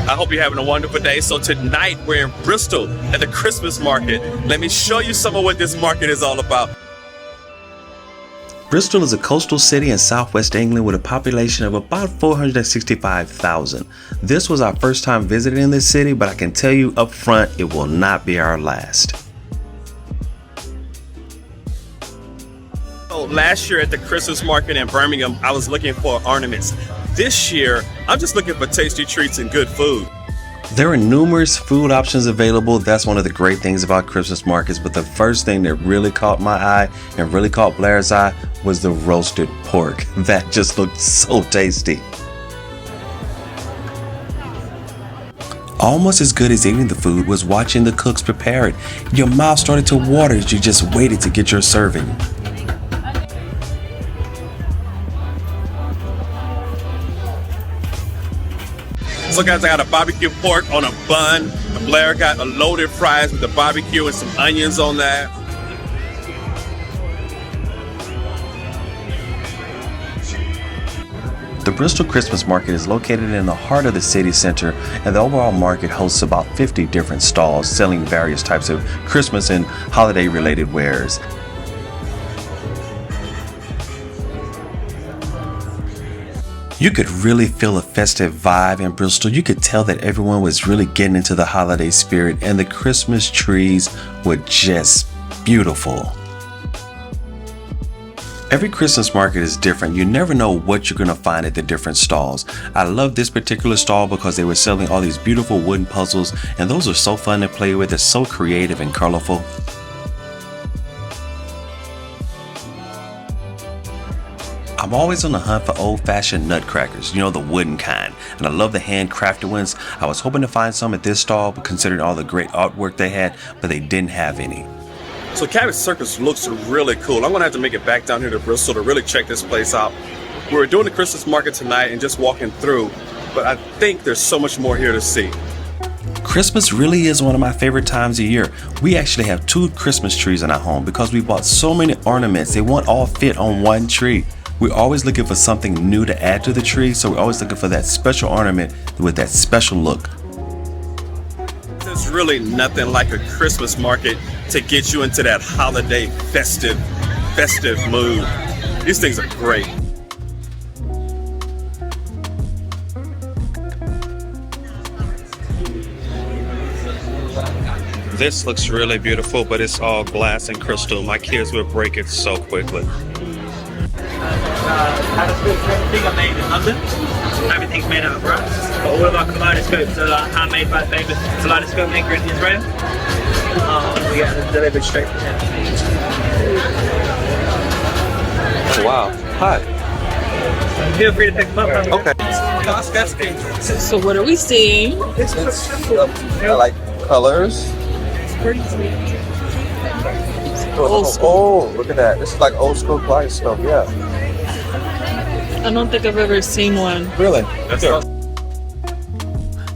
I hope you're having a wonderful day. So tonight we're in Bristol at the Christmas Market. Let me show you some of what this market is all about. Bristol is a coastal city in southwest England with a population of about 465,000. This was our first time visiting this city, but I can tell you up front, it will not be our last. So last year at the Christmas Market in Birmingham, I was looking for ornaments. This year, I'm just looking for tasty treats and good food. There are numerous food options available. That's one of the great things about Christmas markets. But the first thing that really caught my eye and really caught Blair's eye was the roasted pork. That just looked so tasty. Almost as good as eating the food was watching the cooks prepare it. Your mouth started to water as you just waited to get your serving. So guys, I got a barbecue pork on a bun. Blair got a loaded fries with the barbecue and some onions on that. The Bristol Christmas Market is located in the heart of the city center, and the overall market hosts about 50 different stalls selling various types of Christmas and holiday related wares. You could really feel a festive vibe in Bristol. You could tell that everyone was really getting into the holiday spirit, and the Christmas trees were just beautiful. Every Christmas market is different. You never know what you're going to find at the different stalls. I love this particular stall because they were selling all these beautiful wooden puzzles, and those are so fun to play with. They're so creative and colorful. I'm always on the hunt for old-fashioned nutcrackers, you know, the wooden kind, and I love the handcrafted ones. I was hoping to find some at this stall, but considering all the great artwork they had, but they didn't have any. So Cabot Circus looks really cool. I'm gonna have to make it back down here to Bristol to really check this place out. We were doing the Christmas market tonight and just walking through, but I think there's so much more here to see. Christmas really is one of my favorite times of year. We actually have 2 Christmas trees in our home because we bought so many ornaments. They won't all fit on one tree. We're always looking for something new to add to the tree, so we're always looking for that special ornament with that special look. There's really nothing like a Christmas market to get you into that holiday festive mood. These things are great. This looks really beautiful, but it's all glass and crystal. My kids would break it so quickly. Everything are made in London. Everything's made out of brass. But all of our kaleidoscopes are handmade by famous kaleidoscope maker in Israel. We get them delivered straight from here. Oh, wow. Hi. Feel free to pick them up. Okay. So what are we seeing? I like colors. Oh, look at that. This is like old school kaleidoscope, yeah. I don't think I've ever seen one. Really?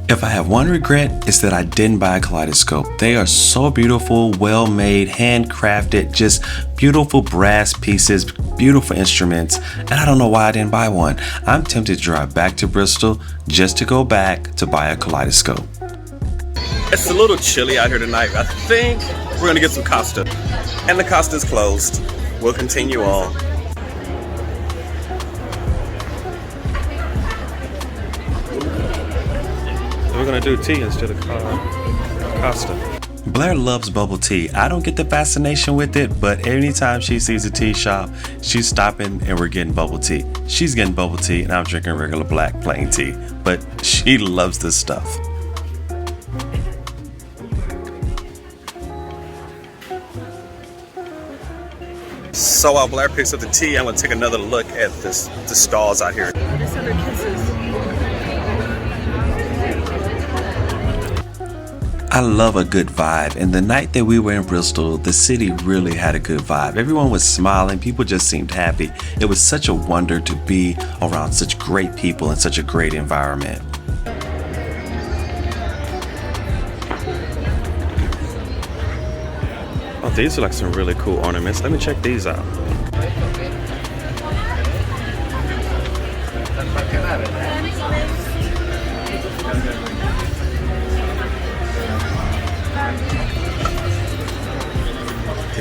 If I have one regret, it's that I didn't buy a kaleidoscope. They are so beautiful, well made, handcrafted, just beautiful brass pieces, beautiful instruments, and I don't know why I didn't buy one. I'm tempted to drive back to Bristol just to go back to buy a kaleidoscope. It's a little chilly out here tonight. I think we're gonna get some Costa. And the Costa's closed. We'll continue on. We're gonna do tea instead of Costa. Blair loves bubble tea. I don't get the fascination with it, but anytime she sees a tea shop, she's stopping and we're getting bubble tea. She's getting bubble tea and I'm drinking regular black plain tea, but she loves this stuff. So while Blair picks up the tea, I'm gonna take another look at the stalls out here. I love a good vibe, and the night that we were in Bristol, the city really had a good vibe. Everyone was smiling, people just seemed happy. It was such a wonder to be around such great people and such a great environment. Oh, these are like some really cool ornaments. Let me check these out.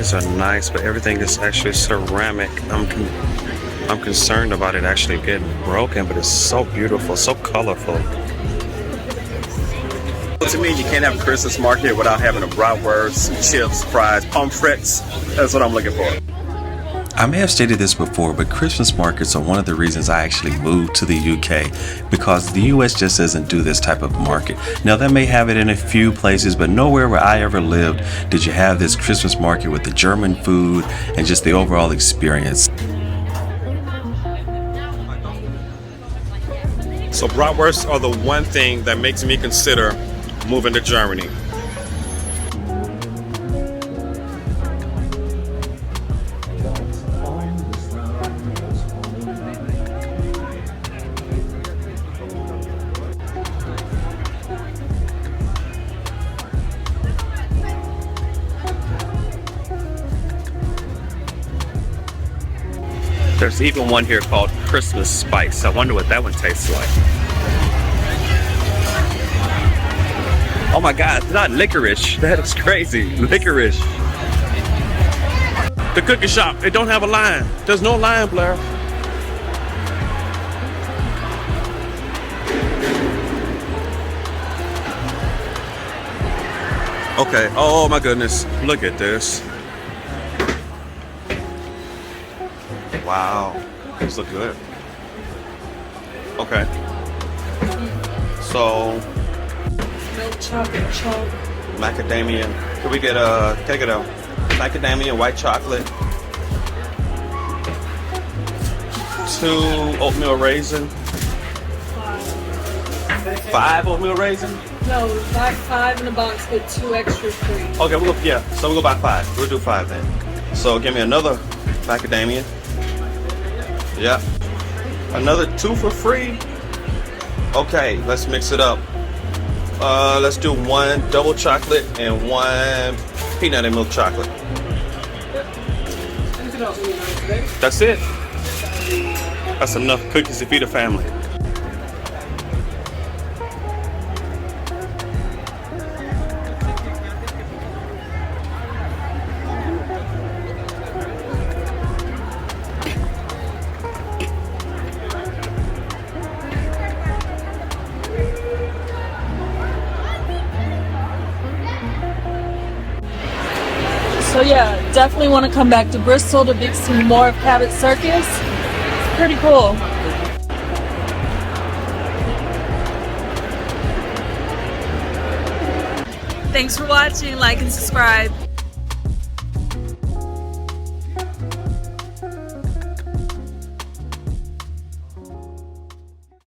pieces are nice, but everything is actually ceramic. I'm concerned about it actually getting broken, but it's so beautiful, so colorful. To me, you can't have a Christmas market without having a bratwurst, chips, fries, pommes frites. That's what I'm looking for. I may have stated this before, but Christmas markets are one of the reasons I actually moved to the UK, because the US just doesn't do this type of market. Now, they may have it in a few places, but nowhere where I ever lived did you have this Christmas market with the German food and just the overall experience. So bratwursts are the one thing that makes me consider moving to Germany. There's even one here called Christmas Spice. I wonder what that one tastes like. Oh my God, it's not licorice. That is crazy. Licorice. The cookie shop, it don't have a line. There's no line, Blair. Okay, oh my goodness. Look at this. Wow, these look good. Okay. So Milk chocolate chunk. macadamia. Can we get can I get a macadamia white chocolate? 2 oatmeal raisin. 5 oatmeal raisin? No, buy 5 in a box, but 2 extra free. Okay, we'll go, yeah. So we'll go buy 5. We'll do 5 then. So give me another macadamia. Yeah. Another 2 for free. Okay, let's mix it up. Let's do 1 double chocolate and 1 peanut and milk chocolate. That's it. That's enough cookies to feed a family. So yeah, definitely want to come back to Bristol to see more of Cabot Circus. It's pretty cool. Thanks for watching. Like and subscribe.